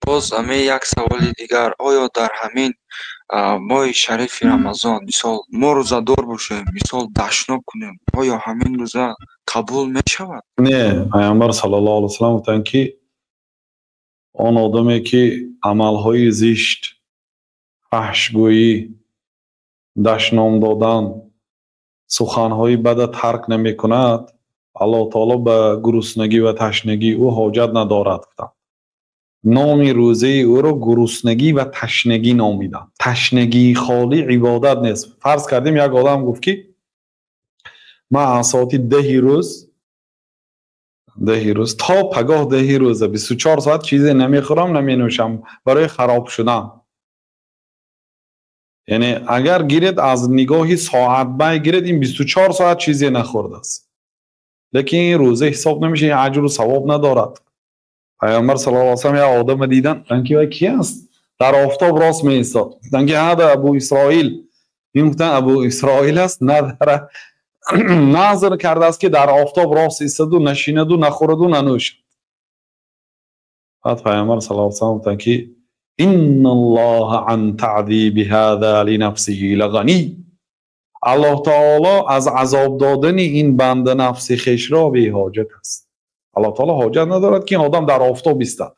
باز همه یک سوال دیگر، آیا در همین ماه شریف رمضان مثال ما روزدار باشیم، مثال دشنا کنیم، آیا همین روزه قبول می شود؟ نه، پیامبر صلی الله علیه و سلم گفتن که آن آدمی که عملهای زشت، فحشگویی، دشنام دادن، سخنهای بد ترک نمی کند، الله تعالی به گرسنگی و تشنگی او حاجت ندارد. گفتن نام روزه او را گرسنگی و تشنگی نامیدند. تشنگی خالی عبادت نیست. فرض کردیم یک آدم گفت که من ساعتی 10 روز تا پگاه 10 روزه 24 ساعت چیزی نمیخورم نمی نوشم برای خراب شدن. یعنی اگر گیرید از نگاهی ساعت بای گیرید این 24 ساعت چیزی نخورده است، لیکن این روزه حساب نمیشه، این اجر و ثواب ندارد. پیامبر صلی الله علیه و سلم یک آدم دیدن، انکی کی است در آفتاب راست می ایستاد، انکی هذا ابو اسرائیل، این گفتن ابو اسرائیل است، نداره نظر کرده است که در آفتاب راست ایستاد و نشیند و نخورد و ننوشد. بعد پیامبر صلی الله علیه و سلم گفتن که ان الله عن تعذیب هذا لنفسه لغنی، الله تعالی از عذاب دادن این بنده نفس خویش را بی حاجت است. الله تعالی حاجت ندارد که این آدم در آفتاب ایستد.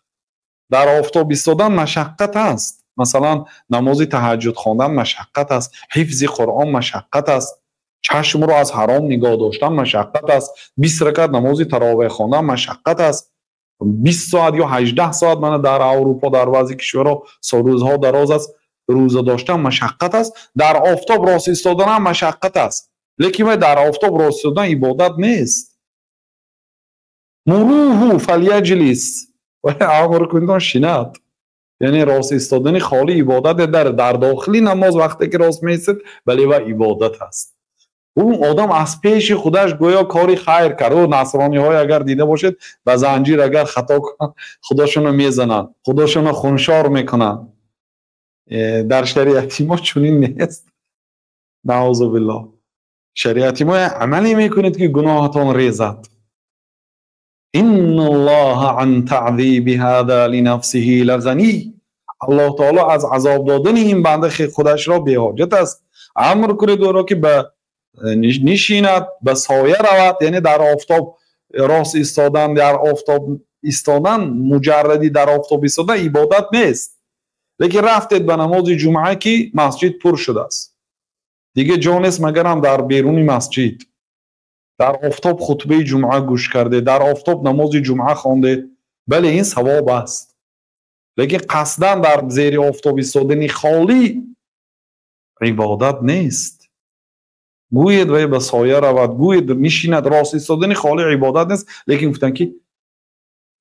در آفتاب ایستادن مشقت است. مثلا نماز تهجد خواندن مشقت است، حفظ قرآن مشقت است، چشم را از حرام نگاه داشتن مشقت است، 20 رکعت نماز تراویح خواندن مشقت است. 20 ساعت یا 18 ساعت من در اروپا در بعضی کشورها روزها دراز است، روزه داشتن مشقت است. در آفتاب راست ایستادن هم مشقت است، لیکن در آفتاب راست ایستادن عبادت نیست. مروه فلیجلس و امر کنید شینات، یعنی راست ایستادن خالی عبادت در داخلی نماز وقتی که راست میایستد ولی و عبادت است. اون آدم از پیش خودش گویا کاری خیر کرد. و نصرانی های اگر دیده باشید به زنجیر اگر خطا کنن خودشون رو میزنن، خودشون رو خونشار میکنن. در شریعت ما چنین نیست، نعوذ بالله. شریعت ما عملی میکنید که گناهتان ریزد. ان الله عن تعذیب هذا لنفسه لغنی، الله تعالی از عذاب دادن این بنده خودش را بی حاجت است. امر کنید او را که به نشیند، به سایه رود، یعنی در آفتاب راست ایستادن، در آفتاب ایستادن مجردی در آفتاب ایستادن عبادت نیست. لیکن رفتید به نماز جمعه که مسجد پر شده است، دیگه جا نیست مگر هم در بیرون مسجد در آفتاب خطبه جمعه گوش کرده، در آفتاب نماز جمعه خوانده، بله این ثواب است. لیکن قصداً در زیر آفتاب ایستادن خالی عبادت نیست. گوید و به سایه رود، گوید میشیند، راست ایستادن خالی عبادت نیست. لیکن گفتن که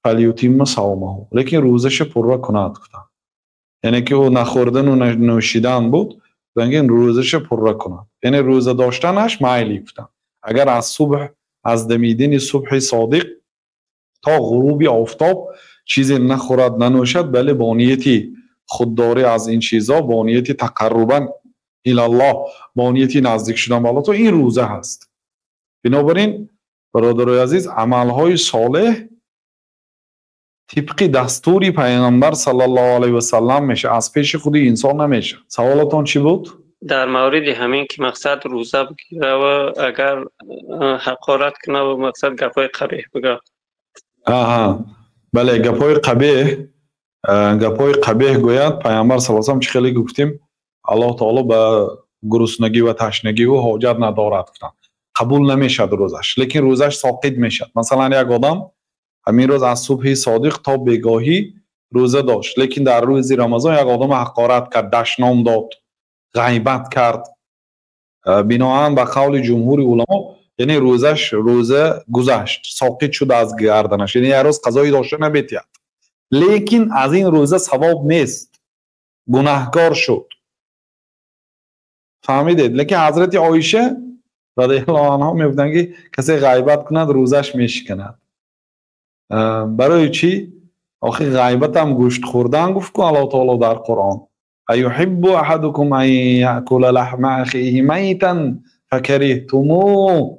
فلیتم صومه، لیکن روزش پر کند. گفتن یعنی که او نخوردن و نوشیدن بود، بنگین روزش پر کند، یعنی روزه داشتنش معیلی. گفتن اگر از صبح، از دمیدن صبح صادق تا غروب آفتاب چیزی نخورد ننوشد، بله با نیتی خودداری از این چیزا، با نیتی تقربا الی الله، با نیتی نزدیک شدن به الله، تو این روزه هست. بنابراین برادرای عزیز، عملهای صالح طبق دستوری پیامبر صلی الله علیه و سلم میشه، از پیش خودی انسان نمیشه. سوالتون چی بود؟ در مورد همین که مقصد روزه بگیره و اگر حقارت کنه و مقصد گپای قبیح بگه. بله، گپای قبیح گوید. پیامبر صلی الله علیه و سلم چه خیلی گفتیم الله تعالی به گرسنگی و تشنگی او حاجت ندارد، گفتن قبول نمیشد روزش، لیکن روزش ساقط میشد. مثلا یک آدم همین روز از صبح صادق تا بیگاهی روزه داشت، لیکن در روز رمضان یک آدم حقارت کرد، دشنام داد، غیبت کرد، بناهن به قول جمهور علما یعنی روزش روزه گذشت، ساقط شد از گردنش، یعنی هر روز قضایی داشته نمیتید، لیکن از این روزه ثواب نیست، گناهکار شد. فهمیدید؟ لیکن حضرت عایشه رضی الله عنها میگفتن که کسی غیبت کند روزش میشکند. برای چی؟ آخه غیبت هم گوشت خوردن گفت که الله تعالی در قرآن ایحب احدکم ان یاکل لحم اخیه میتا فکرهتموه،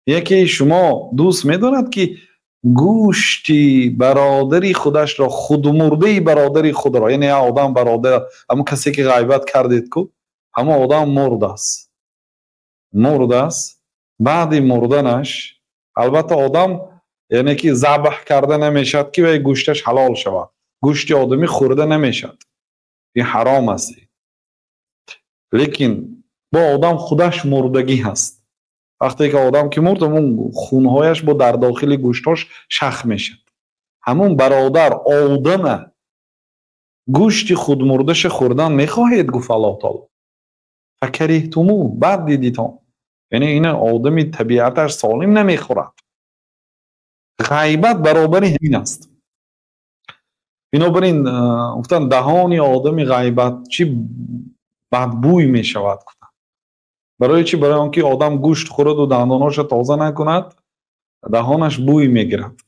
یکی شما دوست میدارد که گوشتی برادری خودش را، خودمرده برادری خود را، یعنی آدم برادر، اما کسی که غیبت کردید کو همه آدم مرد است، مرد است. بعد مردنش البته آدم یعنی که ذبح کرده نمیشد که و گوشتش حلال شود، گوشت آدمی خورده نمیشد، این حرام است. لیکن با آدم خودش مردگی هست. وقتی که آدم که مرد همون خونهایش با در داخل گوشتاش شخ میشد. همون برادر آدم گوشت خود مردش خوردن میخواهید گفت الله تعالی فکریهتموه، بعد دیدیتان، یعنی این آدمی طبیعتش سالم نمیخورد. غیبت برابر همین است. بنابراین گفتن دهان آدمی غیبت چی بدبوی میشود. برای چی؟ برای آنکه آدم گوشت خورد و دنداناش تازه نکند دهانش بوی میگیرد.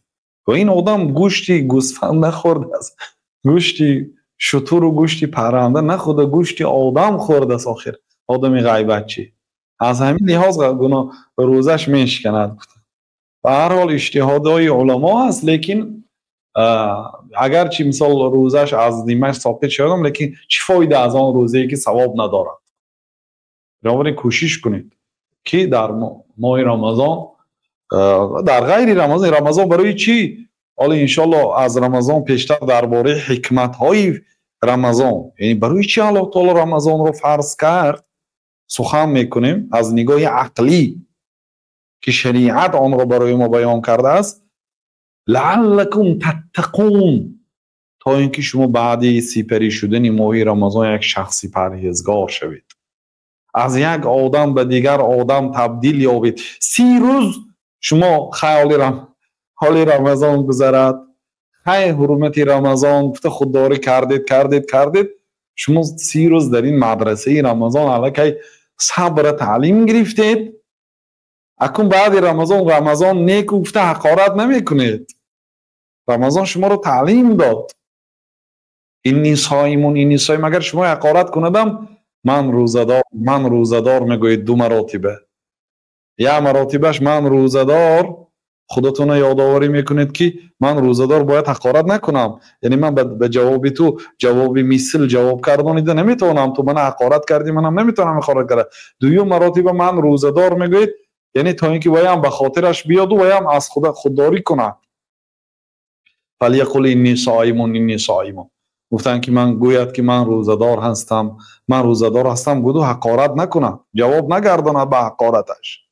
و این آدم گوشتی گوسفند نخورده است، گوشتی شتر و گوشتی پرنده نخورده، گوشتی آدم خورده است. آخر آدم غیبت چی؟ از همین لحاظ گناه روزش میشکند. به هر حال اجتهادهای علما است، لیکن اگر چی مثال روزش از نیمش ساقط شدم، لیکن چی فایده از آن روزی که ثواب ندارد؟ بنابراین کوشش کنید که در ماه رمضان، در غیر رمضان برای چی؟ حالا انشالله از رمضان پیشتر درباره حکمت های رمضان، یعنی برای چی الله تعالی رمضان رو فرض کرد سخن میکنیم از نگاه عقلی که شریعت آن را برای ما بیان کرده است. لعلکم تتقون، تا اینکه شما بعد سپری شدن ماه رمضان یک شخصی پرهیزگار شوید، از یک آدم به دیگر آدم تبدیل یابید. 30 روز شما حال رمضان گذرد، خیلی حرمت رمضان خودداری کردید، شما 30 روز در این مدرسه رمضان علاکه صبر تعلیم گرفتید. اکنون بعد رمضان نیک گفته حقارت نمی کنید. رمضان شما رو تعلیم داد. این صایم، اگر شما حقارت کندم من روزدار میگوید 2 مراتبه. یک مراتبش من روزدار، خودتون یادآوری میکنید که من روزدار باید حقارت نکنم، یعنی من به جواب تو جواب مثل جواب کردن نمیتونم، تو من حقارت کردی منم نمیتونم حقارت کنم. 2 مراتبه من روزدار میگوید، یعنی تا اینکه بایم به خاطرش بیاد و بایم از خودداری کنه. فلیقل انی صائم، گفتن که من گوید که من روزدار هستم، گفتو حقارت نکنه، جواب نگردانه به حقارتش.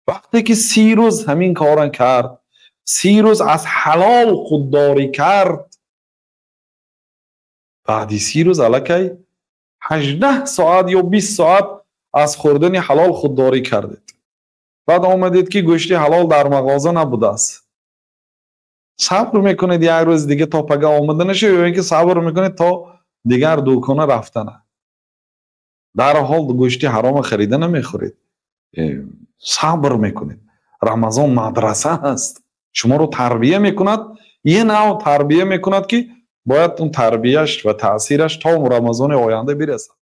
وقتی که 30 روز همین کارا کرد، 30 روز از حلال خودداری کرد، بعد 30 روز الکی 18 ساعت یا 20 ساعت از خوردن حلال خودداری کردید. بعد آمدید که گوشت حلال در مغازه نبوده است. صبر میکنید یک روز دیگه تا پگه آمده نشه، یا اینکه صبر میکنید تا دیگر دکانه رفتنه. در حال گوشت حرام خریده نمیخورید، صبر میکنید. رمضان مدرسه هست، شما رو تربیه میکند، یه نوع تربیه میکند که باید اون تربیهش و تأثیرش تا رمضان آینده برسد.